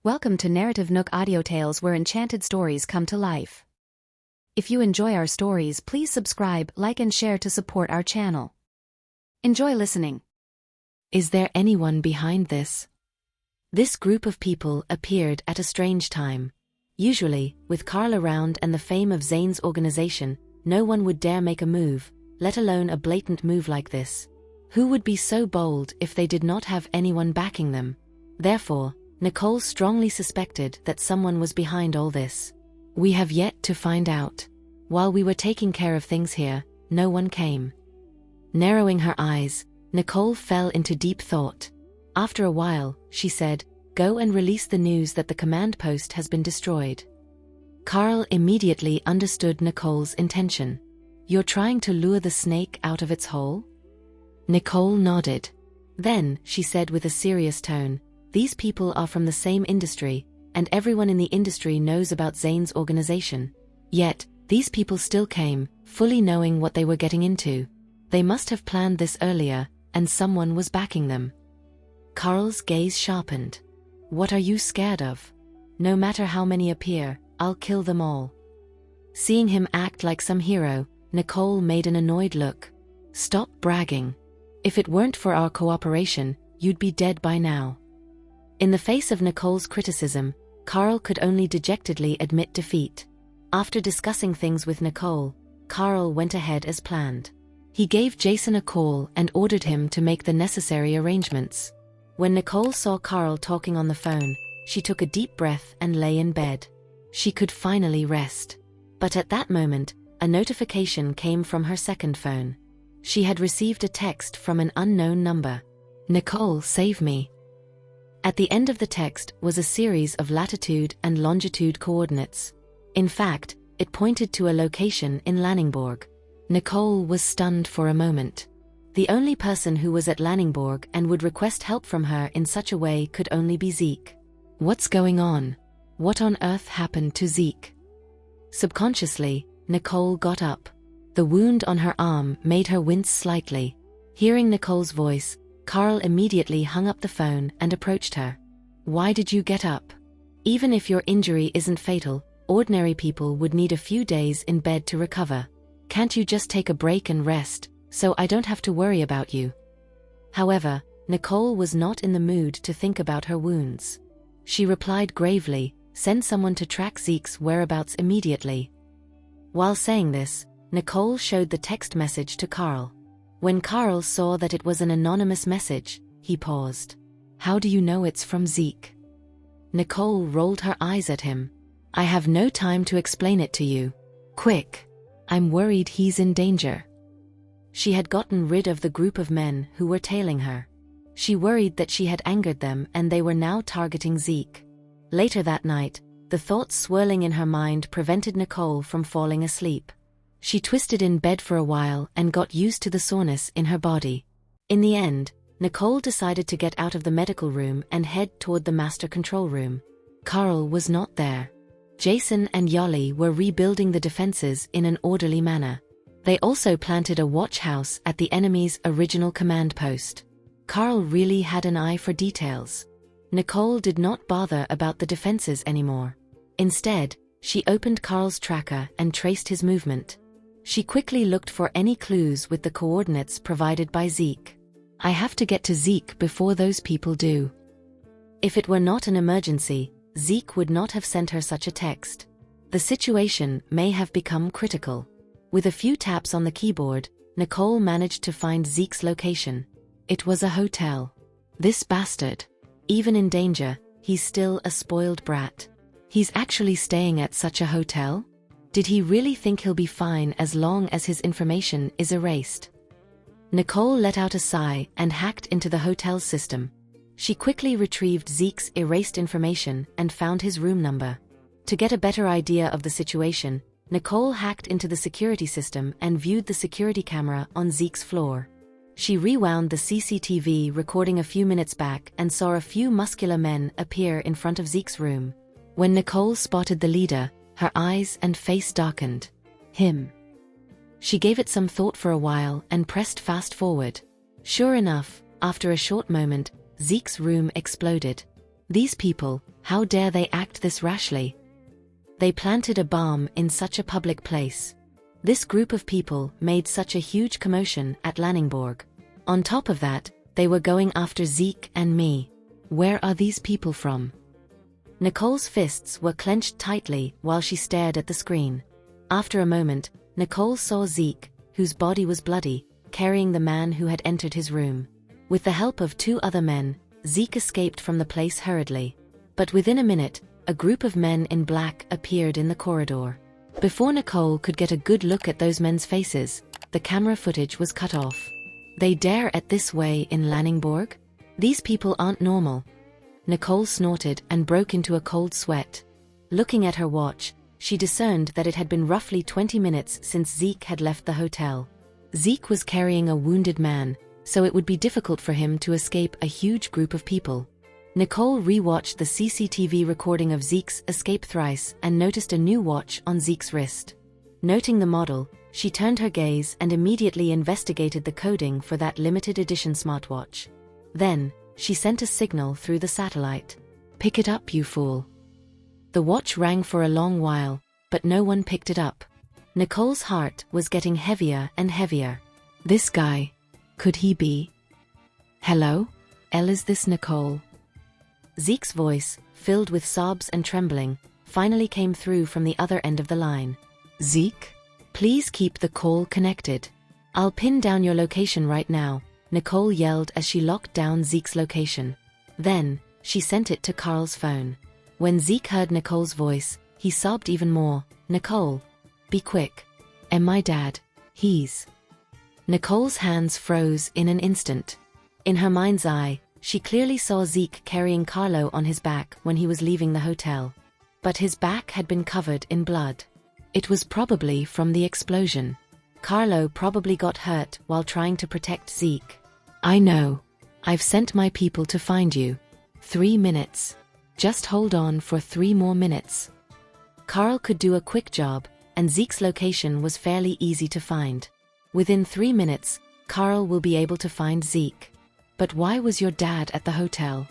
Welcome to NarrativeNook audio tales where enchanted stories come to life. If you enjoy our stories, please subscribe, like and share to support our channel. Enjoy listening. Is there anyone behind this? This group of people appeared at a strange time. Usually, with Carl around and the fame of Zane's organization, no one would dare make a move, let alone a blatant move like this. Who would be so bold if they did not have anyone backing them? Therefore, Nicole strongly suspected that someone was behind all this. We have yet to find out. While we were taking care of things here, no one came. Narrowing her eyes, Nicole fell into deep thought. After a while, she said, "Go and release the news that the command post has been destroyed." Carl immediately understood Nicole's intention. "You're trying to lure the snake out of its hole?" Nicole nodded. Then, she said with a serious tone, "These people are from the same industry, and everyone in the industry knows about Zane's organization. Yet, these people still came, fully knowing what they were getting into. They must have planned this earlier, and someone was backing them." Carl's gaze sharpened. "What are you scared of? No matter how many appear, I'll kill them all." Seeing him act like some hero, Nicole made an annoyed look. "Stop bragging. If it weren't for our cooperation, you'd be dead by now." In the face of Nicole's criticism, Carl could only dejectedly admit defeat. After discussing things with Nicole, Carl went ahead as planned. He gave Jason a call and ordered him to make the necessary arrangements. When Nicole saw Carl talking on the phone, she took a deep breath and lay in bed. She could finally rest. But at that moment, a notification came from her second phone. She had received a text from an unknown number. "Nicole, save me." At the end of the text was a series of latitude and longitude coordinates. In fact, it pointed to a location in Lanningborg. Nicole was stunned for a moment. The only person who was at Lanningborg and would request help from her in such a way could only be Zeke. What's going on? What on earth happened to Zeke? Subconsciously, Nicole got up. The wound on her arm made her wince slightly. Hearing Nicole's voice, Carl immediately hung up the phone and approached her. "Why did you get up? Even if your injury isn't fatal, ordinary people would need a few days in bed to recover. Can't you just take a break and rest, so I don't have to worry about you?" However, Nicole was not in the mood to think about her wounds. She replied gravely, "Send someone to track Zeke's whereabouts immediately." While saying this, Nicole showed the text message to Carl. When Carl saw that it was an anonymous message, he paused. "How do you know it's from Zeke?" Nicole rolled her eyes at him. "I have no time to explain it to you. Quick. I'm worried he's in danger." She had gotten rid of the group of men who were tailing her. She worried that she had angered them and they were now targeting Zeke. Later that night, the thoughts swirling in her mind prevented Nicole from falling asleep. She twisted in bed for a while and got used to the soreness in her body. In the end, Nicole decided to get out of the medical room and head toward the master control room. Carl was not there. Jason and Yoli were rebuilding the defenses in an orderly manner. They also planted a watch house at the enemy's original command post. Carl really had an eye for details. Nicole did not bother about the defenses anymore. Instead, she opened Carl's tracker and traced his movement. She quickly looked for any clues with the coordinates provided by Zeke. "I have to get to Zeke before those people do." If it were not an emergency, Zeke would not have sent her such a text. The situation may have become critical. With a few taps on the keyboard, Nicole managed to find Zeke's location. It was a hotel. This bastard. Even in danger, he's still a spoiled brat. He's actually staying at such a hotel? Did he really think he'll be fine as long as his information is erased? Nicole let out a sigh and hacked into the hotel's system. She quickly retrieved Zeke's erased information and found his room number. To get a better idea of the situation, Nicole hacked into the security system and viewed the security camera on Zeke's floor. She rewound the CCTV recording a few minutes back and saw a few muscular men appear in front of Zeke's room. When Nicole spotted the leader, her eyes and face darkened. Him. She gave it some thought for a while and pressed fast forward. Sure enough, after a short moment, Zeke's room exploded. These people, how dare they act this rashly? They planted a bomb in such a public place. This group of people made such a huge commotion at Lanningborg. On top of that, they were going after Zeke and me. Where are these people from? Nicole's fists were clenched tightly while she stared at the screen. After a moment, Nicole saw Zeke, whose body was bloody, carrying the man who had entered his room. With the help of 2 other men, Zeke escaped from the place hurriedly. But within a minute, a group of men in black appeared in the corridor. Before Nicole could get a good look at those men's faces, the camera footage was cut off. They dare act this way in Lanningborg? These people aren't normal. Nicole snorted and broke into a cold sweat. Looking at her watch, she discerned that it had been roughly 20 minutes since Zeke had left the hotel. Zeke was carrying a wounded man, so it would be difficult for him to escape a huge group of people. Nicole re-watched the CCTV recording of Zeke's escape thrice and noticed a new watch on Zeke's wrist. Noting the model, she turned her gaze and immediately investigated the coding for that limited edition smartwatch. Then, she sent a signal through the satellite. "Pick it up, you fool." The watch rang for a long while, but no one picked it up. Nicole's heart was getting heavier and heavier. This guy, could he be? "Hello? Is this Nicole?" Zeke's voice, filled with sobs and trembling, finally came through from the other end of the line. "Zeke? Please keep the call connected. I'll pin down your location right now," Nicole yelled as she locked down Zeke's location. Then, she sent it to Carl's phone. When Zeke heard Nicole's voice, he sobbed even more. "Nicole, be quick. And my dad, he's..." Nicole's hands froze in an instant. In her mind's eye, she clearly saw Zeke carrying Carlo on his back when he was leaving the hotel. But his back had been covered in blood. It was probably from the explosion. Carlo probably got hurt while trying to protect Zeke. "I know. I've sent my people to find you. 3 minutes. Just hold on for 3 more minutes." Carl could do a quick job, and Zeke's location was fairly easy to find. Within 3 minutes, Carl will be able to find Zeke. But why was your dad at the hotel?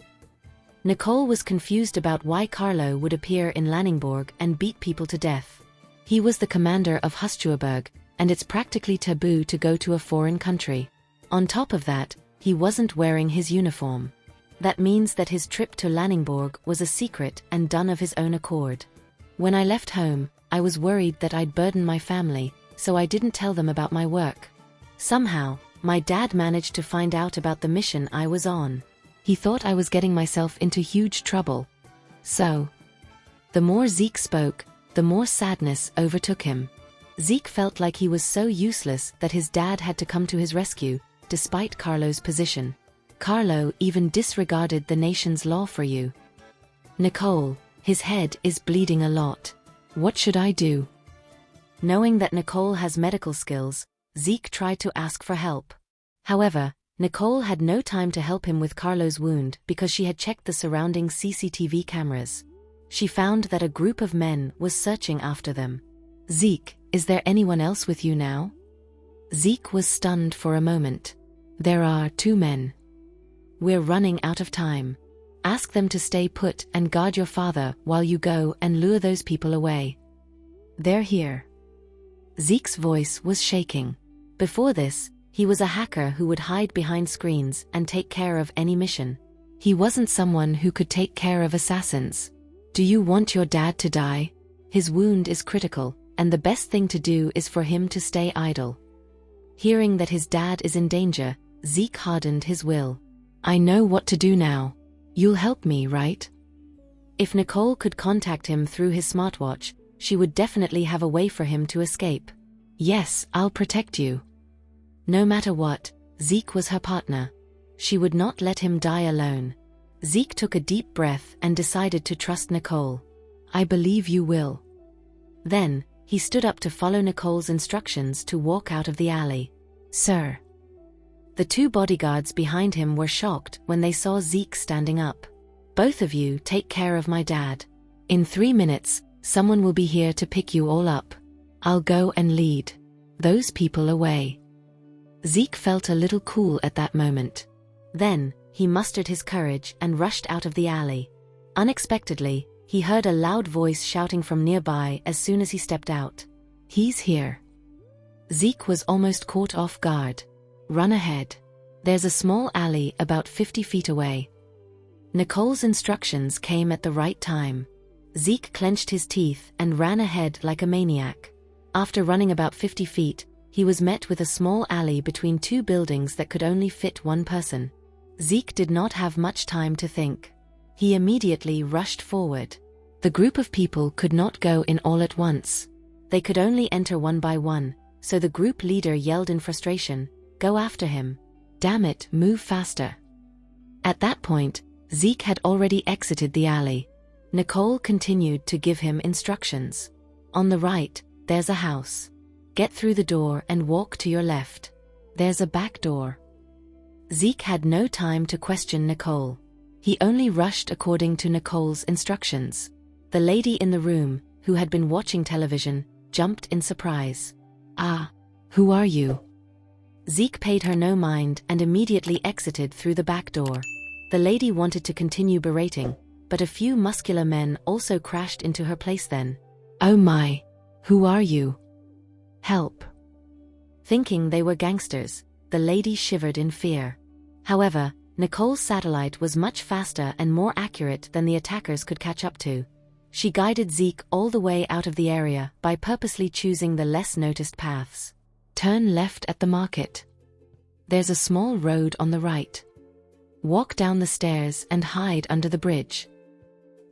Nicole was confused about why Carlo would appear in Lanningborg and beat people to death. He was the commander of Hustuaberg, and it's practically taboo to go to a foreign country. On top of that, he wasn't wearing his uniform. That means that his trip to Lanningborg was a secret and done of his own accord. When I left home, I was worried that I'd burden my family, so I didn't tell them about my work. Somehow, my dad managed to find out about the mission I was on. He thought I was getting myself into huge trouble. So, the more Zeke spoke, the more sadness overtook him. Zeke felt like he was so useless that his dad had to come to his rescue, despite Carlo's position. Carlo even disregarded the nation's law for you. "Nicole, his head is bleeding a lot. What should I do?" Knowing that Nicole has medical skills, Zeke tried to ask for help. However, Nicole had no time to help him with Carlo's wound because she had checked the surrounding CCTV cameras. She found that a group of men was searching after them. "Zeke, is there anyone else with you now?" Zeke was stunned for a moment. "There are 2 men. We're running out of time. Ask them to stay put and guard your father while you go and lure those people away. They're here." Zeke's voice was shaking. Before this, he was a hacker who would hide behind screens and take care of any mission. He wasn't someone who could take care of assassins. "Do you want your dad to die? His wound is critical, and the best thing to do is for him to stay idle." Hearing that his dad is in danger, Zeke hardened his will. "I know what to do now. You'll help me, right?" If Nicole could contact him through his smartwatch, she would definitely have a way for him to escape. "Yes, I'll protect you." No matter what, Zeke was her partner. She would not let him die alone. Zeke took a deep breath and decided to trust Nicole. "I believe you will." Then, he stood up to follow Nicole's instructions to walk out of the alley. "Sir." The 2 bodyguards behind him were shocked when they saw Zeke standing up. "Both of you take care of my dad. In 3 minutes, someone will be here to pick you all up. I'll go and lead those people away." Zeke felt a little cool at that moment. Then, he mustered his courage and rushed out of the alley. Unexpectedly, he heard a loud voice shouting from nearby as soon as he stepped out. "He's here." Zeke was almost caught off guard. "Run ahead. There's a small alley about 50 feet away." Nicole's instructions came at the right time. Zeke clenched his teeth and ran ahead like a maniac. After running about 50 feet, he was met with a small alley between two buildings that could only fit one person. Zeke did not have much time to think. He immediately rushed forward. The group of people could not go in all at once. They could only enter one by one, so the group leader yelled in frustration, "Go after him. Damn it, move faster." At that point, Zeke had already exited the alley. Nicole continued to give him instructions. "On the right, there's a house. Get through the door and walk to your left. There's a back door." Zeke had no time to question Nicole. He only rushed according to Nicole's instructions. The lady in the room, who had been watching television, jumped in surprise. "Ah, who are you?" Zeke paid her no mind and immediately exited through the back door. The lady wanted to continue berating, but a few muscular men also crashed into her place then. "Oh my, who are you? Help." Thinking they were gangsters, the lady shivered in fear. However, Nicole's satellite was much faster and more accurate than the attackers could catch up to. She guided Zeke all the way out of the area by purposely choosing the less noticed paths. "Turn left at the market. There's a small road on the right. Walk down the stairs and hide under the bridge."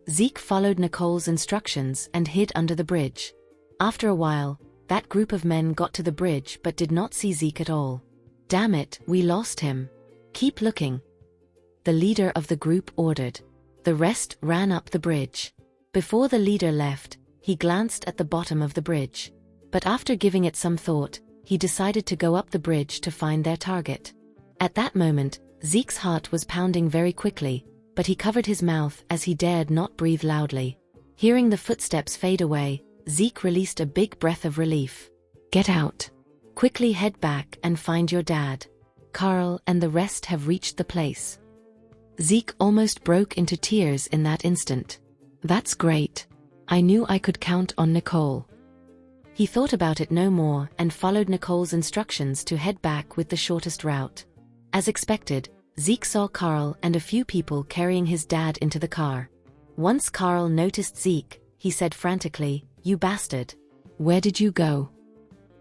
Zeke followed Nicole's instructions and hid under the bridge. After a while, that group of men got to the bridge but did not see Zeke at all. "Damn it, we lost him. Keep looking," the leader of the group ordered. The rest ran up the bridge. Before the leader left, he glanced at the bottom of the bridge. But after giving it some thought, he decided to go up the bridge to find their target. At that moment, Zeke's heart was pounding very quickly, but he covered his mouth as he dared not breathe loudly. Hearing the footsteps fade away, Zeke released a big breath of relief. "Get out. Quickly head back and find your dad. Carl and the rest have reached the place." Zeke almost broke into tears in that instant. "That's great. I knew I could count on Nicole." He thought about it no more and followed Nicole's instructions to head back with the shortest route. As expected, Zeke saw Carl and a few people carrying his dad into the car. Once Carl noticed Zeke, he said frantically, "You bastard. Where did you go?"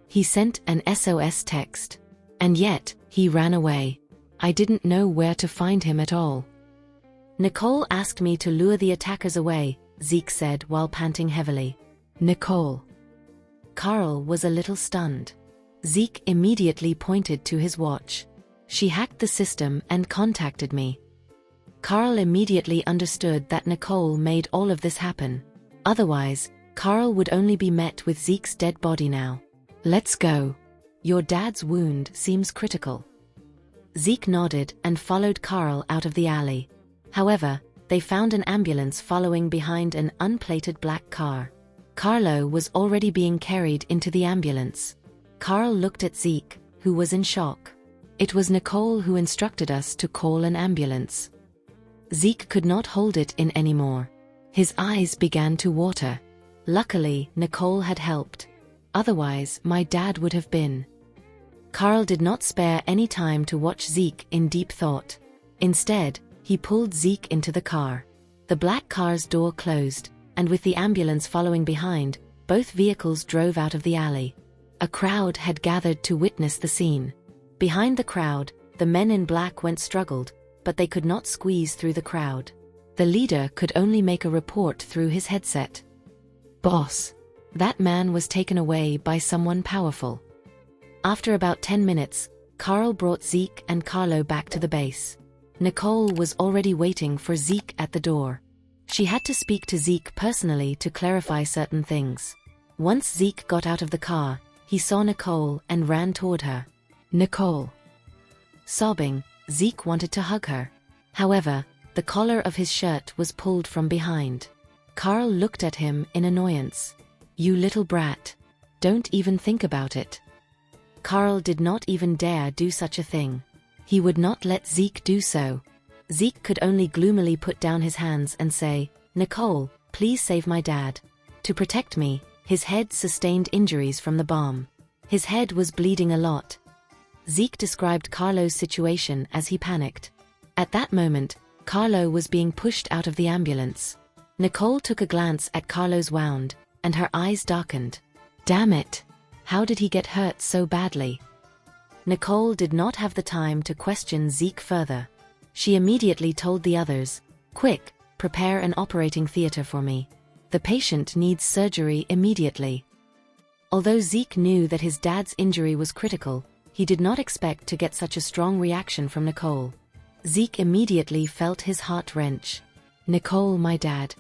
He sent an SOS text. "And yet, he ran away. I didn't know where to find him at all." "Nicole asked me to lure the attackers away," Zeke said while panting heavily. "Nicole." Carl was a little stunned. Zeke immediately pointed to his watch. "She hacked the system and contacted me." Carl immediately understood that Nicole made all of this happen. Otherwise, Carl would only be met with Zeke's dead body now. "Let's go. Your dad's wound seems critical." Zeke nodded and followed Carl out of the alley. However, they found an ambulance following behind an unplated black car. Carlo was already being carried into the ambulance. Carl looked at Zeke, who was in shock. "It was Nicole who instructed us to call an ambulance." Zeke could not hold it in anymore. His eyes began to water. Luckily, Nicole had helped. Otherwise, my dad would have been. Carl did not spare any time to watch Zeke in deep thought. Instead, he pulled Zeke into the car. The black car's door closed, and with the ambulance following behind, both vehicles drove out of the alley. A crowd had gathered to witness the scene. Behind the crowd, the men in black struggled, but they could not squeeze through the crowd. The leader could only make a report through his headset. "Boss, that man was taken away by someone powerful." After about 10 minutes, Carl brought Zeke and Carlo back to the base. Nicole was already waiting for Zeke at the door. She had to speak to Zeke personally to clarify certain things. Once Zeke got out of the car, he saw Nicole and ran toward her. "Nicole." Sobbing, Zeke wanted to hug her. However, the collar of his shirt was pulled from behind. Carl looked at him in annoyance. "You little brat. Don't even think about it." Carl did not even dare do such a thing. He would not let Zeke do so. Zeke could only gloomily put down his hands and say, "Nicole, please save my dad. To protect me." His head sustained injuries from the bomb. His head was bleeding a lot. Zeke described Carlo's situation as he panicked. At that moment, Carlo was being pushed out of the ambulance. Nicole took a glance at Carlo's wound, and her eyes darkened. Damn it! How did he get hurt so badly? Nicole did not have the time to question Zeke further. She immediately told the others, "Quick, prepare an operating theater for me. The patient needs surgery immediately." Although Zeke knew that his dad's injury was critical, he did not expect to get such a strong reaction from Nicole. Zeke immediately felt his heart wrench. "Nicole, my dad.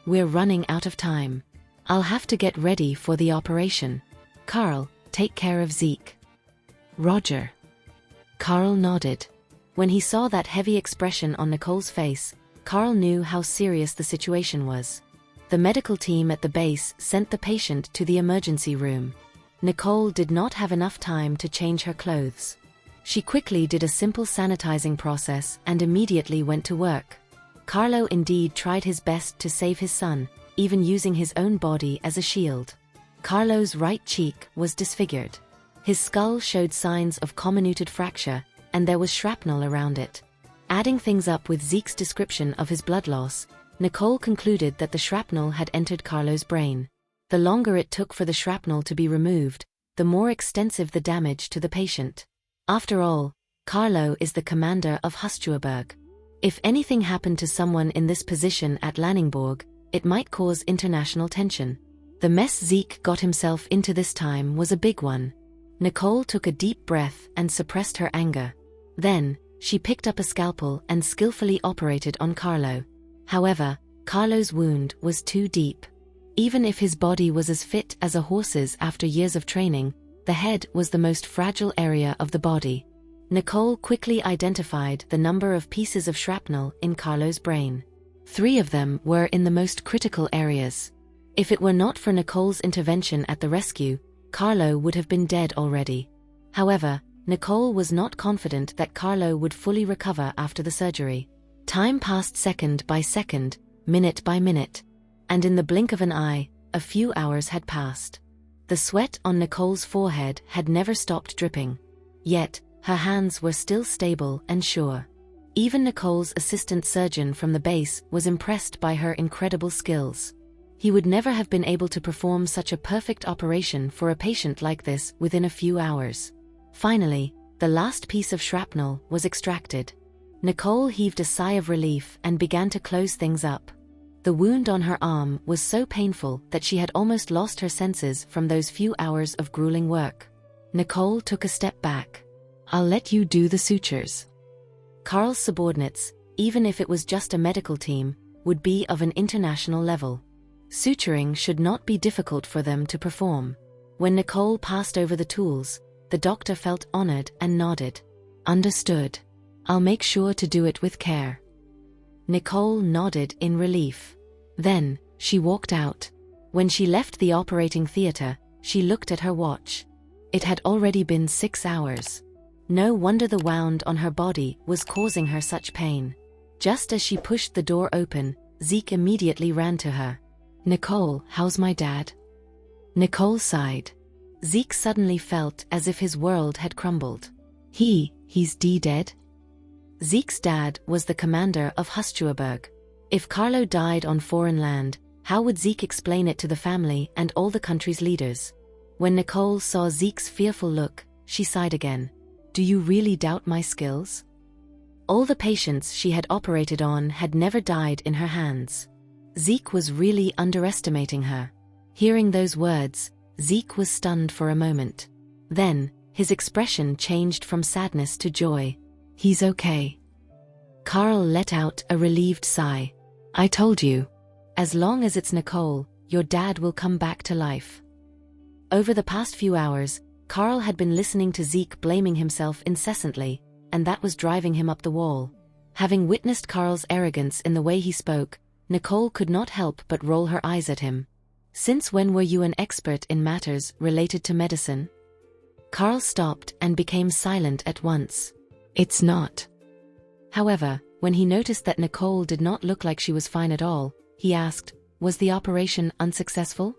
We're running out of time. I'll have to get ready for the operation. Carl, take care of Zeke." "Roger." Carl nodded. When he saw that heavy expression on Nicole's face, Carl knew how serious the situation was. The medical team at the base sent the patient to the emergency room. Nicole did not have enough time to change her clothes. She quickly did a simple sanitizing process and immediately went to work. Carlo indeed tried his best to save his son, even using his own body as a shield. Carlo's right cheek was disfigured. His skull showed signs of comminuted fracture, and there was shrapnel around it. Adding things up with Zeke's description of his blood loss, Nicole concluded that the shrapnel had entered Carlo's brain. The longer it took for the shrapnel to be removed, the more extensive the damage to the patient. After all, Carlo is the commander of Hustuaberg. If anything happened to someone in this position at Lanningborg, it might cause international tension. The mess Zeke got himself into this time was a big one. Nicole took a deep breath and suppressed her anger. Then, she picked up a scalpel and skillfully operated on Carlo. However, Carlo's wound was too deep. Even if his body was as fit as a horse's after years of training, the head was the most fragile area of the body. Nicole quickly identified the number of pieces of shrapnel in Carlo's brain. 3 of them were in the most critical areas. If it were not for Nicole's intervention at the rescue, Carlo would have been dead already. However, Nicole was not confident that Carlo would fully recover after the surgery. Time passed second by second, minute by minute. And in the blink of an eye, a few hours had passed. The sweat on Nicole's forehead had never stopped dripping. Yet, her hands were still stable and sure. Even Nicole's assistant surgeon from the base was impressed by her incredible skills. He would never have been able to perform such a perfect operation for a patient like this within a few hours. Finally, the last piece of shrapnel was extracted. Nicole heaved a sigh of relief and began to close things up. The wound on her arm was so painful that she had almost lost her senses from those few hours of grueling work. Nicole took a step back. "I'll let you do the sutures." Carl's subordinates, even if it was just a medical team, would be of an international level. Suturing should not be difficult for them to perform. When Nicole passed over the tools, the doctor felt honored and nodded. "Understood. I'll make sure to do it with care." Nicole nodded in relief. Then, she walked out. When she left the operating theater, she looked at her watch. It had already been 6 hours. No wonder the wound on her body was causing her such pain. Just as she pushed the door open, Zeke immediately ran to her. "Nicole, how's my dad?" Nicole sighed. Zeke suddenly felt as if his world had crumbled. He's dead? Zeke's dad was the commander of Hustuaberg. If Carlo died on foreign land, how would Zeke explain it to the family and all the country's leaders? When Nicole saw Zeke's fearful look, she sighed again. "Do you really doubt my skills?" All the patients she had operated on had never died in her hands. Zeke was really underestimating her. Hearing those words, Zeke was stunned for a moment. Then, his expression changed from sadness to joy. "He's okay." Carl let out a relieved sigh. "I told you. As long as it's Nicole, your dad will come back to life." Over the past few hours, Carl had been listening to Zeke blaming himself incessantly, and that was driving him up the wall. Having witnessed Carl's arrogance in the way he spoke, Nicole could not help but roll her eyes at him. "Since when were you an expert in matters related to medicine?" Carl stopped and became silent at once. "It's not." However, when he noticed that Nicole did not look like she was fine at all, he asked, "Was the operation unsuccessful?"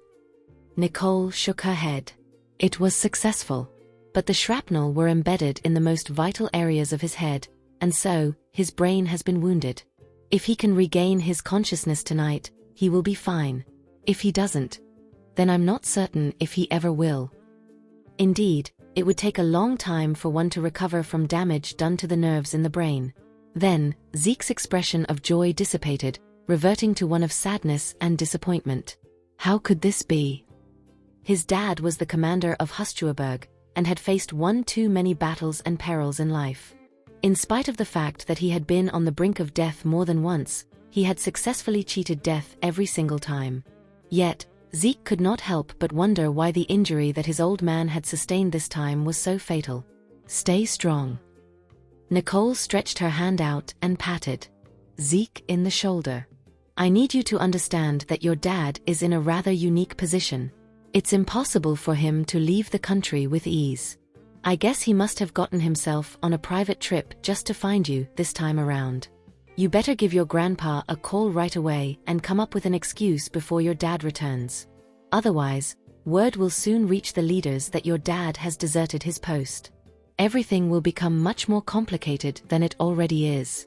Nicole shook her head. It was successful. But the shrapnel were embedded in the most vital areas of his head, and so, his brain has been wounded. If he can regain his consciousness tonight, he will be fine. If he doesn't, then I'm not certain if he ever will. Indeed, it would take a long time for one to recover from damage done to the nerves in the brain. Then, Zeke's expression of joy dissipated, reverting to one of sadness and disappointment. How could this be? His dad was the commander of Hustuaberg, and had faced one too many battles and perils in life. In spite of the fact that he had been on the brink of death more than once, he had successfully cheated death every single time. Yet, Zeke could not help but wonder why the injury that his old man had sustained this time was so fatal. Stay strong. Nicole stretched her hand out and patted Zeke in the shoulder. I need you to understand that your dad is in a rather unique position. It's impossible for him to leave the country with ease. I guess he must have gotten himself on a private trip just to find you this time around. You better give your grandpa a call right away and come up with an excuse before your dad returns. Otherwise, word will soon reach the leaders that your dad has deserted his post. Everything will become much more complicated than it already is.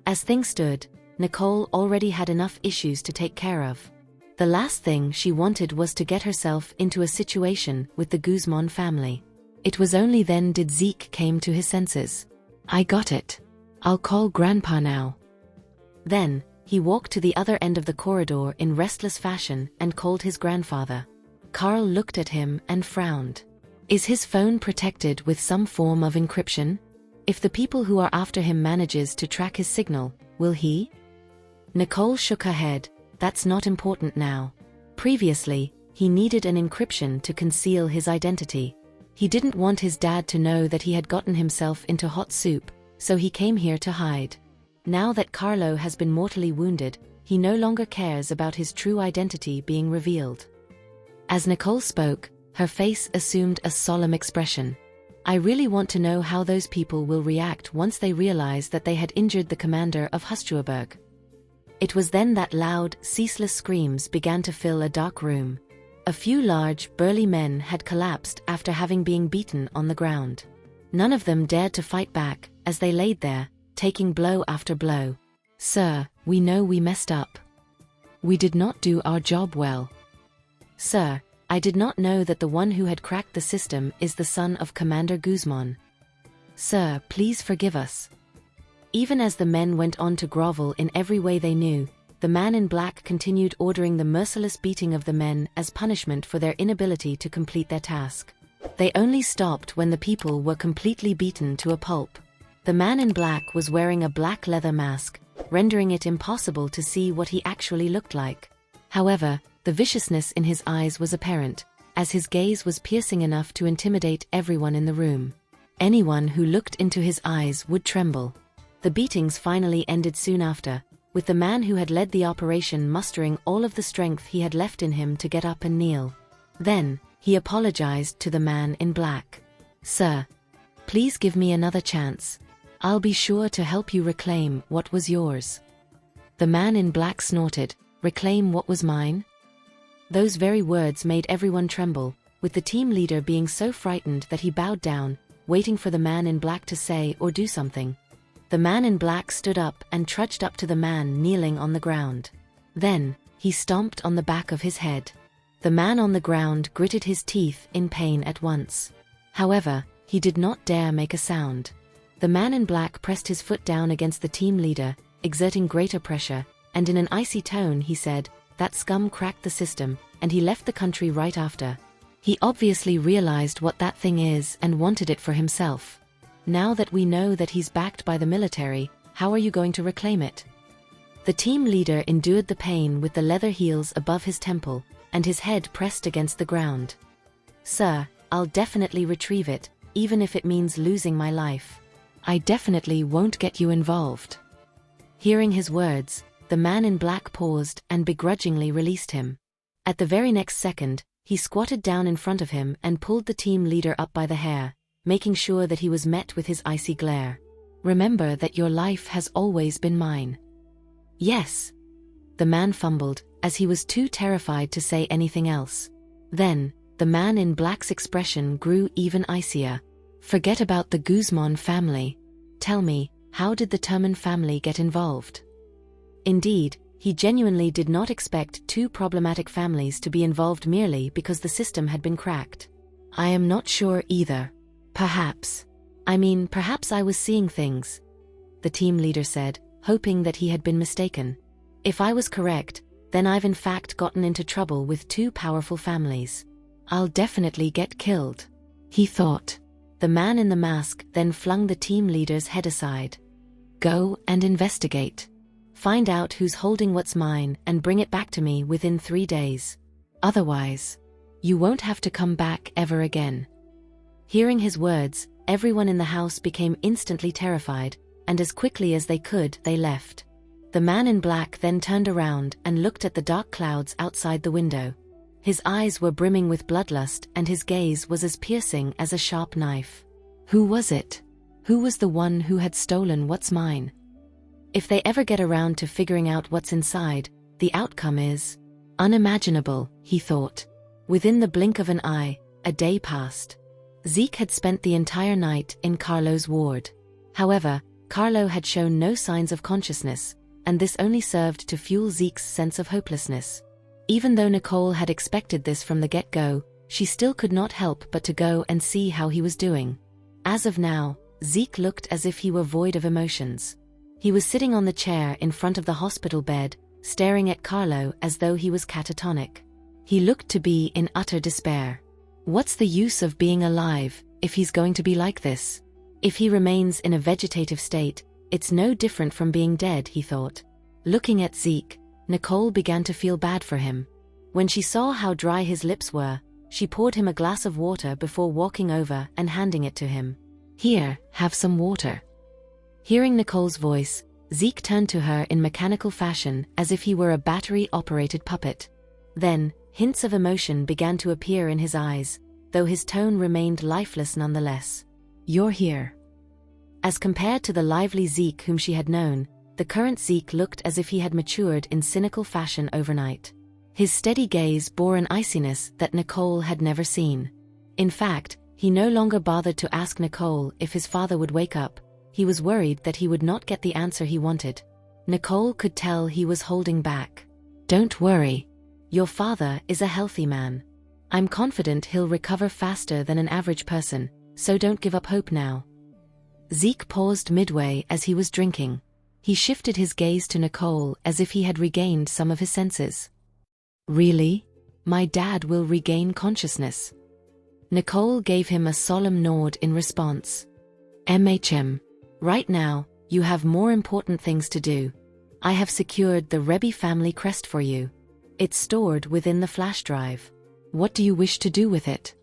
As things stood, Nicole already had enough issues to take care of. The last thing she wanted was to get herself into a situation with the Guzman family. It was only then did Zeke came to his senses. I got it. I'll call Grandpa now. Then, he walked to the other end of the corridor in restless fashion and called his grandfather. Carl looked at him and frowned. Is his phone protected with some form of encryption? If the people who are after him manages to track his signal, will he? Nicole shook her head. That's not important now. Previously, he needed an encryption to conceal his identity. He didn't want his dad to know that he had gotten himself into hot soup, so he came here to hide. Now that Carlo has been mortally wounded, he no longer cares about his true identity being revealed. As Nicole spoke, her face assumed a solemn expression. I really want to know how those people will react once they realize that they had injured the commander of Hustuaberg. It was then that loud, ceaseless screams began to fill a dark room. A few large, burly men had collapsed after having been beaten on the ground. None of them dared to fight back, as they laid there, taking blow after blow. Sir, we know we messed up. We did not do our job well. Sir, I did not know that the one who had cracked the system is the son of Commander Guzman. Sir, please forgive us. Even as the men went on to grovel in every way they knew, the man in black continued ordering the merciless beating of the men as punishment for their inability to complete their task. They only stopped when the people were completely beaten to a pulp. The man in black was wearing a black leather mask, rendering it impossible to see what he actually looked like. However, the viciousness in his eyes was apparent, as his gaze was piercing enough to intimidate everyone in the room. Anyone who looked into his eyes would tremble. The beatings finally ended soon after, with the man who had led the operation mustering all of the strength he had left in him to get up and kneel. Then, he apologized to the man in black. Sir, please give me another chance. I'll be sure to help you reclaim what was yours. The man in black snorted, reclaim what was mine? Those very words made everyone tremble, with the team leader being so frightened that he bowed down, waiting for the man in black to say or do something. The man in black stood up and trudged up to the man kneeling on the ground. Then, he stomped on the back of his head. The man on the ground gritted his teeth in pain at once. However, he did not dare make a sound. The man in black pressed his foot down against the team leader, exerting greater pressure, and in an icy tone he said, "That scum cracked the system, and he left the country right after. He obviously realized what that thing is and wanted it for himself. Now that we know that he's backed by the military, how are you going to reclaim it?" The team leader endured the pain with the leather heels above his temple, and his head pressed against the ground. "Sir, I'll definitely retrieve it, even if it means losing my life. I definitely won't get you involved." Hearing his words, the man in black paused and begrudgingly released him. At the very next second, he squatted down in front of him and pulled the team leader up by the hair, making sure that he was met with his icy glare. Remember that your life has always been mine. Yes. The man fumbled, as he was too terrified to say anything else. Then, the man in black's expression grew even icier. Forget about the Guzman family. Tell me, how did the Turman family get involved? Indeed, he genuinely did not expect two problematic families to be involved merely because the system had been cracked. I am not sure either. Perhaps I was seeing things, the team leader said, hoping that he had been mistaken. If I was correct, then I've in fact gotten into trouble with two powerful families. I'll definitely get killed, he thought. The man in the mask then flung the team leader's head aside. Go and investigate. Find out who's holding what's mine and bring it back to me within 3 days. Otherwise, you won't have to come back ever again. Hearing his words, everyone in the house became instantly terrified, and as quickly as they could, they left. The man in black then turned around and looked at the dark clouds outside the window. His eyes were brimming with bloodlust and his gaze was as piercing as a sharp knife. Who was it? Who was the one who had stolen what's mine? If they ever get around to figuring out what's inside, the outcome is unimaginable, he thought. Within the blink of an eye, a day passed. Zeke had spent the entire night in Carlo's ward. However, Carlo had shown no signs of consciousness, and this only served to fuel Zeke's sense of hopelessness. Even though Nicole had expected this from the get-go, she still could not help but to go and see how he was doing. As of now, Zeke looked as if he were void of emotions. He was sitting on the chair in front of the hospital bed, staring at Carlo as though he was catatonic. He looked to be in utter despair. What's the use of being alive, if he's going to be like this? If he remains in a vegetative state, it's no different from being dead, he thought. Looking at Zeke, Nicole began to feel bad for him. When she saw how dry his lips were, she poured him a glass of water before walking over and handing it to him. Here, have some water. Hearing Nicole's voice, Zeke turned to her in mechanical fashion as if he were a battery-operated puppet. Then, hints of emotion began to appear in his eyes, though his tone remained lifeless nonetheless. You're here. As compared to the lively Zeke whom she had known, the current Zeke looked as if he had matured in cynical fashion overnight. His steady gaze bore an iciness that Nicole had never seen. In fact, he no longer bothered to ask Nicole if his father would wake up. He was worried that he would not get the answer he wanted. Nicole could tell he was holding back. Don't worry. Your father is a healthy man. I'm confident he'll recover faster than an average person, so don't give up hope now. Zeke paused midway as he was drinking. He shifted his gaze to Nicole as if he had regained some of his senses. Really? My dad will regain consciousness. Nicole gave him a solemn nod in response. Right now, you have more important things to do. I have secured the Rebbe family crest for you. It's stored within the flash drive. What do you wish to do with it?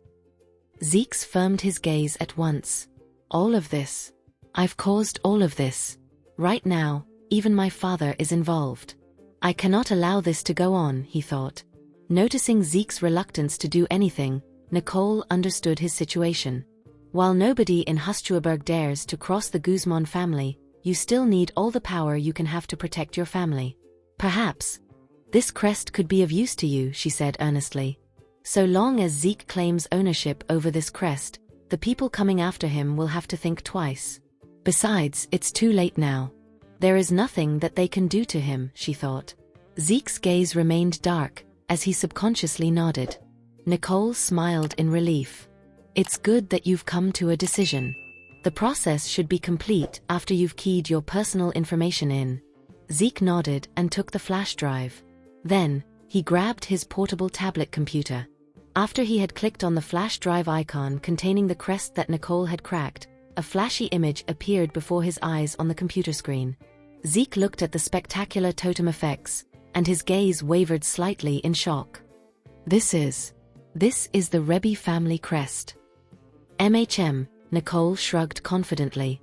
Zeke firmed his gaze at once. All of this. I've caused all of this. Right now, even my father is involved. I cannot allow this to go on, he thought. Noticing Zeke's reluctance to do anything, Nicole understood his situation. While nobody in Hustuaberg dares to cross the Guzman family, you still need all the power you can have to protect your family. Perhaps this crest could be of use to you, she said earnestly. So long as Zeke claims ownership over this crest, the people coming after him will have to think twice. Besides, it's too late now. There is nothing that they can do to him, she thought. Zeke's gaze remained dark, as he subconsciously nodded. Nicole smiled in relief. It's good that you've come to a decision. The process should be complete after you've keyed your personal information in. Zeke nodded and took the flash drive. Then, he grabbed his portable tablet computer. After he had clicked on the flash drive icon containing the crest that Nicole had cracked, a flashy image appeared before his eyes on the computer screen. Zeke looked at the spectacular totem effects, and his gaze wavered slightly in shock. This is the Rebbe family crest. Nicole shrugged confidently.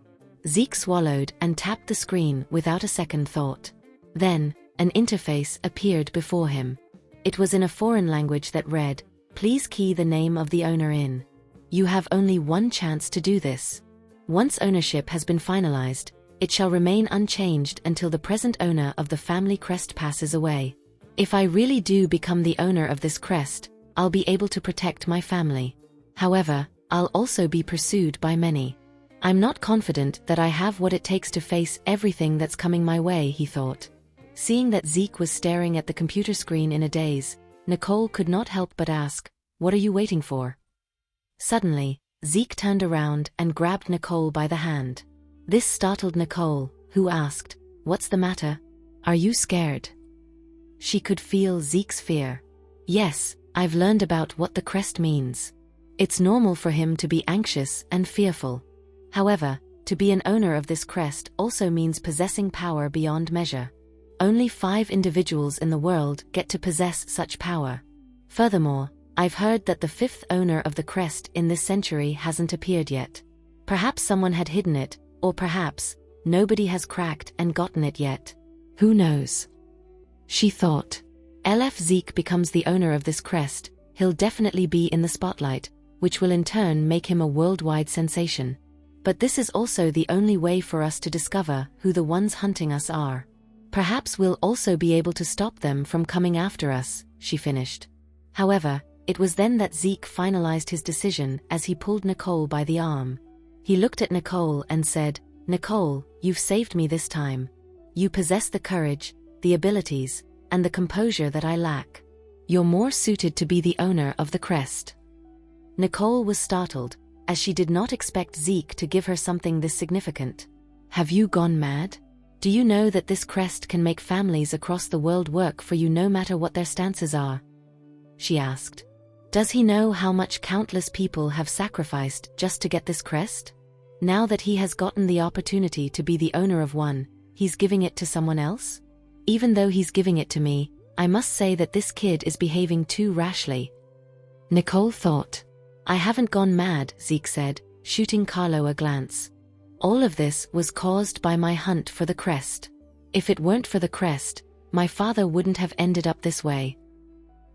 Zeke swallowed and tapped the screen without a second thought. Then, an interface appeared before him. It was in a foreign language that read, "Please key the name of the owner in. You have only one chance to do this. Once ownership has been finalized, it shall remain unchanged until the present owner of the family crest passes away. If I really do become the owner of this crest, I'll be able to protect my family. However, I'll also be pursued by many. I'm not confident that I have what it takes to face everything that's coming my way, he thought. Seeing that Zeke was staring at the computer screen in a daze, Nicole could not help but ask, "What are you waiting for?" Suddenly, Zeke turned around and grabbed Nicole by the hand. This startled Nicole, who asked, "What's the matter? Are you scared?" She could feel Zeke's fear. "Yes, I've learned about what the crest means. It's normal for him to be anxious and fearful. However, to be an owner of this crest also means possessing power beyond measure. Only 5 individuals in the world get to possess such power. Furthermore, I've heard that the 5th owner of the crest in this century hasn't appeared yet. Perhaps someone had hidden it, or perhaps nobody has cracked and gotten it yet. Who knows?" She thought. If Zeke becomes the owner of this crest, he'll definitely be in the spotlight, which will in turn make him a worldwide sensation. But this is also the only way for us to discover who the ones hunting us are. Perhaps we'll also be able to stop them from coming after us, she finished. However, it was then that Zeke finalized his decision as he pulled Nicole by the arm. He looked at Nicole and said, "Nicole, you've saved me this time. You possess the courage, the abilities, and the composure that I lack. You're more suited to be the owner of the crest." Nicole was startled, as she did not expect Zeke to give her something this significant. "Have you gone mad? Do you know that this crest can make families across the world work for you no matter what their stances are?" she asked. "Does he know how much countless people have sacrificed just to get this crest? Now that he has gotten the opportunity to be the owner of one, he's giving it to someone else? Even though he's giving it to me, I must say that this kid is behaving too rashly." Nicole thought. "I haven't gone mad," Zeke said, shooting Carlo a glance. "All of this was caused by my hunt for the crest. If it weren't for the crest, my father wouldn't have ended up this way."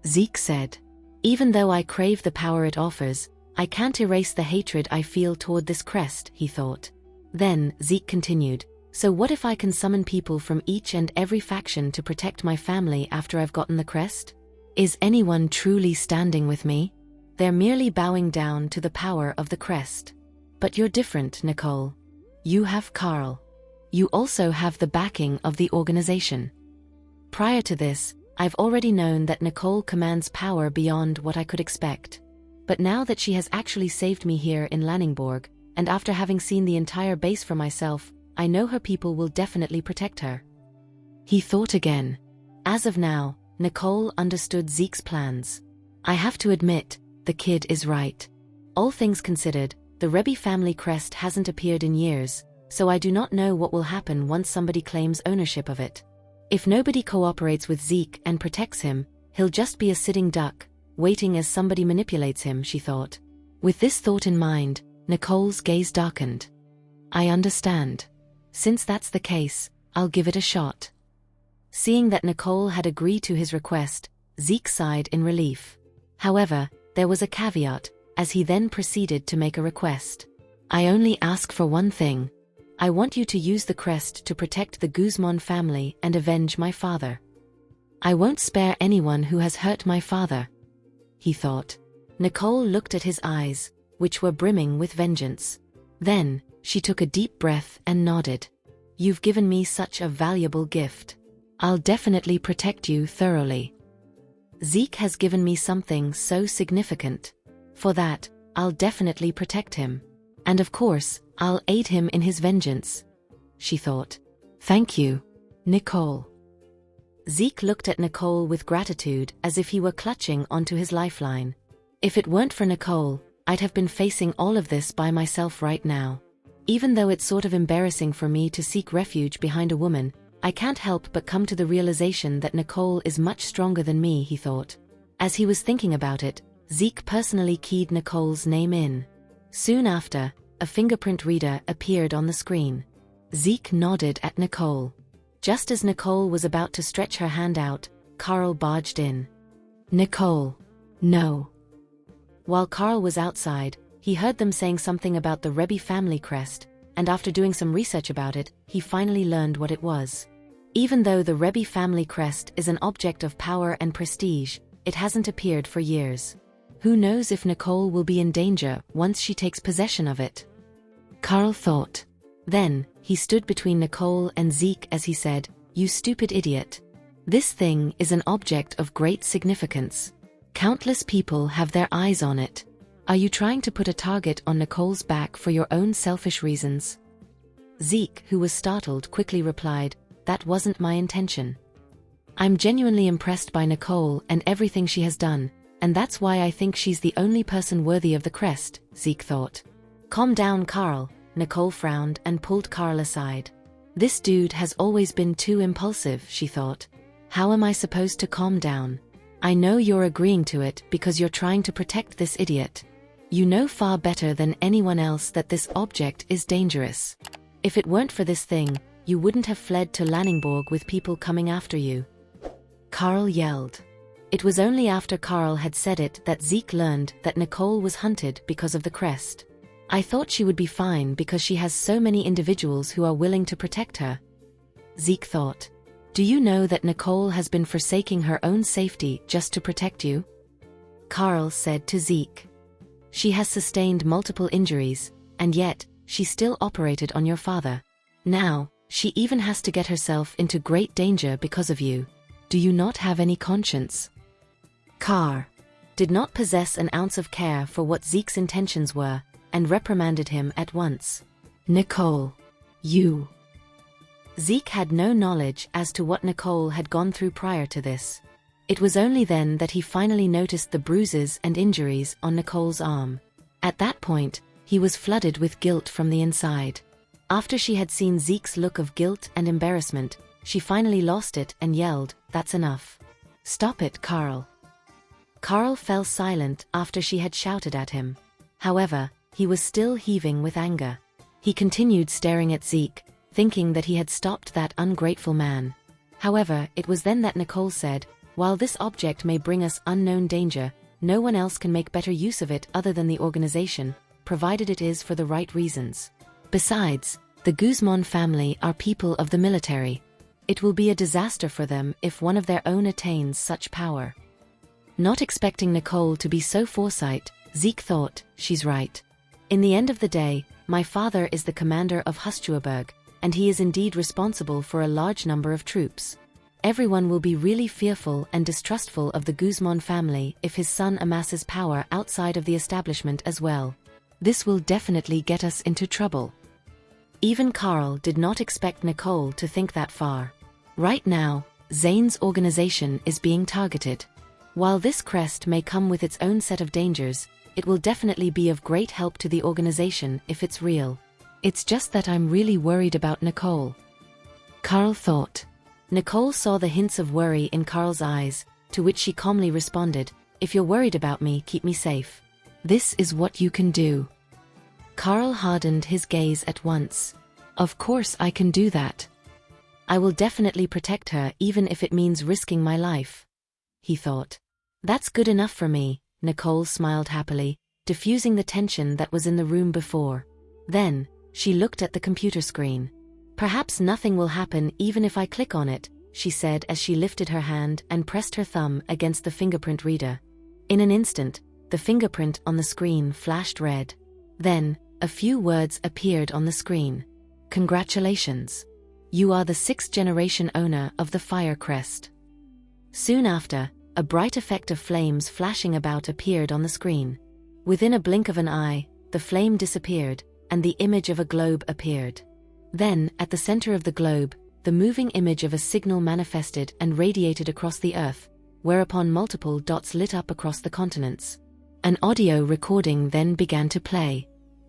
Zeke said, "Even though I crave the power it offers, I can't erase the hatred I feel toward this crest," he thought. Then, Zeke continued, "So what if I can summon people from each and every faction to protect my family after I've gotten the crest? Is anyone truly standing with me? They're merely bowing down to the power of the crest. But you're different, Nicole. You have Carl. You also have the backing of the organization." Prior to this, I've already known that Nicole commands power beyond what I could expect. But now that she has actually saved me here in Lanningborg, and after having seen the entire base for myself, I know her people will definitely protect her. He thought again. As of now, Nicole understood Zeke's plans. I have to admit, the kid is right. All things considered, the Rebbe family crest hasn't appeared in years, so I do not know what will happen once somebody claims ownership of it. If nobody cooperates with Zeke and protects him, he'll just be a sitting duck, waiting as somebody manipulates him, she thought. With this thought in mind, Nicole's gaze darkened. I understand. Since that's the case, I'll give it a shot. Seeing that Nicole had agreed to his request, Zeke sighed in relief. However, there was a caveat, as he then proceeded to make a request. I only ask for one thing. I want you to use the crest to protect the Guzman family and avenge my father. I won't spare anyone who has hurt my father, he thought. Nicole looked at his eyes, which were brimming with vengeance. Then, she took a deep breath and nodded. You've given me such a valuable gift. I'll definitely protect you thoroughly. Zeke has given me something so significant. For that, I'll definitely protect him. And of course, I'll aid him in his vengeance, she thought. Thank you, Nicole. Zeke looked at Nicole with gratitude as if he were clutching onto his lifeline. If it weren't for Nicole, I'd have been facing all of this by myself right now. Even though it's sort of embarrassing for me to seek refuge behind a woman, I can't help but come to the realization that Nicole is much stronger than me, he thought. As he was thinking about it, Zeke personally keyed Nicole's name in. Soon after, a fingerprint reader appeared on the screen. Zeke nodded at Nicole. Just as Nicole was about to stretch her hand out, Carl barged in. Nicole. No. While Carl was outside, He heard them saying something about the Rebbe family crest, and after doing some research about it, he finally learned what it was. Even though the Rebbe family crest is an object of power and prestige, it hasn't appeared for years. Who knows if Nicole will be in danger once she takes possession of it? Carl thought. Then, he stood between Nicole and Zeke as he said, "You stupid idiot. This thing is an object of great significance. Countless people have their eyes on it. Are you trying to put a target on Nicole's back for your own selfish reasons?" Zeke, who was startled, quickly replied, "That wasn't my intention. I'm genuinely impressed by Nicole and everything she has done, and that's why I think she's the only person worthy of the crest," Zeke thought. "Calm down, Carl," Nicole frowned and pulled Carl aside. "This dude has always been too impulsive," she thought. "How am I supposed to calm down? I know you're agreeing to it because you're trying to protect this idiot. You know far better than anyone else that this object is dangerous. If it weren't for this thing, you wouldn't have fled to Lanningborg with people coming after you," Carl yelled. It was only after Carl had said it that Zeke learned that Nicole was hunted because of the crest. "I thought she would be fine because she has so many individuals who are willing to protect her," Zeke thought. "Do you know that Nicole has been forsaking her own safety just to protect you?" Carl said to Zeke. "She has sustained multiple injuries, and yet, she still operated on your father. Now, she even has to get herself into great danger because of you. Do you not have any conscience?" Carl did not possess an ounce of care for what Zeke's intentions were, and reprimanded him at once. "Nicole, you..." Zeke had no knowledge as to what Nicole had gone through prior to this. It was only then that he finally noticed the bruises and injuries on Nicole's arm. At that point, he was flooded with guilt from the inside. After she had seen Zeke's look of guilt and embarrassment, she finally lost it and yelled, "That's enough. Stop it, Carl." Carl fell silent after she had shouted at him. However, he was still heaving with anger. He continued staring at Zeke, thinking that he had stopped that ungrateful man. However, it was then that Nicole said, "While this object may bring us unknown danger, no one else can make better use of it other than the organization, provided it is for the right reasons. Besides, the Guzman family are people of the military. It will be a disaster for them if one of their own attains such power." Not expecting Nicole to be so foresight, Zeke thought, "She's right. In the end of the day, my father is the commander of Hustuaberg, and he is indeed responsible for a large number of troops. Everyone will be really fearful and distrustful of the Guzman family if his son amasses power outside of the establishment as well. This will definitely get us into trouble." Even Carl did not expect Nicole to think that far. Right now, Zane's organization is being targeted. While this crest may come with its own set of dangers, it will definitely be of great help to the organization if it's real. It's just that I'm really worried about Nicole," Carl thought. Nicole saw the hints of worry in Carl's eyes, to which she calmly responded, "If you're worried about me, keep me safe. This is what you can do." Carl hardened his gaze at once. "Of course I can do that. I will definitely protect her even if it means risking my life," he thought. "That's good enough for me," Nicole smiled happily, diffusing the tension that was in the room before. Then, she looked at the computer screen. "Perhaps nothing will happen even if I click on it," she said as she lifted her hand and pressed her thumb against the fingerprint reader. In an instant, the fingerprint on the screen flashed red. Then, a few words appeared on the screen. "Congratulations. You are the 6th-generation owner of the Fire Crest." Soon after, a bright effect of flames flashing about appeared on the screen. Within a blink of an eye, the flame disappeared, and the image of a globe appeared. Then, at the center of the globe, the moving image of a signal manifested and radiated across the Earth, whereupon multiple dots lit up across the continents. An audio recording then began to play.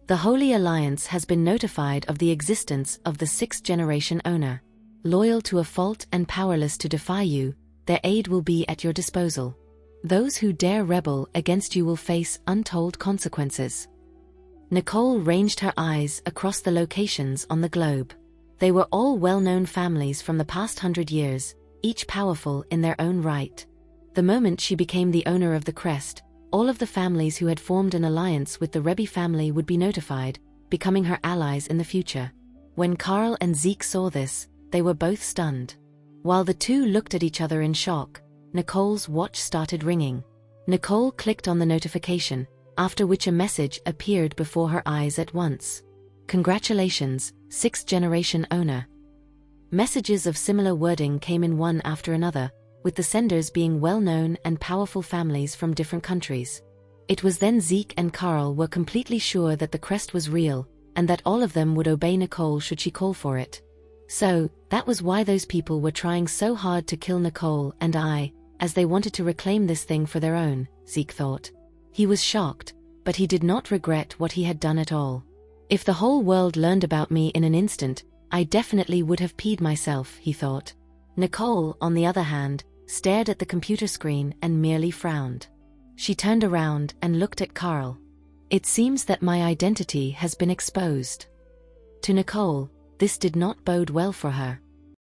"The Holy Alliance has been notified of the existence of the 6th-generation owner. Loyal to a fault and powerless to defy you, their aid will be at your disposal. Those who dare rebel against you will face untold consequences." Nicole ranged her eyes across the locations on the globe. They were all well-known families from the past 100 years, each powerful in their own right. The moment she became the owner of the crest, All of the families who had formed an alliance with the Rebbe family would be notified, becoming her allies in the future. When Carl and Zeke saw this, they were both stunned. While the two looked at each other in shock, Nicole's watch started ringing. Nicole clicked on the notification, after which a message appeared before her eyes at once. "Congratulations, sixth-generation owner." Messages of similar wording came in one after another, with the senders being well-known and powerful families from different countries. It was then Zeke and Carl were completely sure that the crest was real, and that all of them would obey Nicole should she call for it. So, that was why those people were trying so hard to kill Nicole and I, as they wanted to reclaim this thing for their own, Zeke thought. He was shocked, but he did not regret what he had done at all. If the whole world learned about me in an instant, I definitely would have peed myself, he thought. Nicole, on the other hand, stared at the computer screen and merely frowned. She turned around and looked at Carl. "It seems that my identity has been exposed." To Nicole, this did not bode well for her.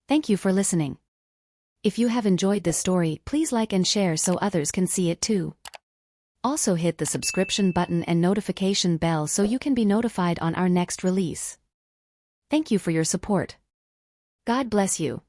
Thank you for listening. If you have enjoyed this story, please like and share so others can see it too. Also hit the subscription button and notification bell so you can be notified on our next release. Thank you for your support. God bless you.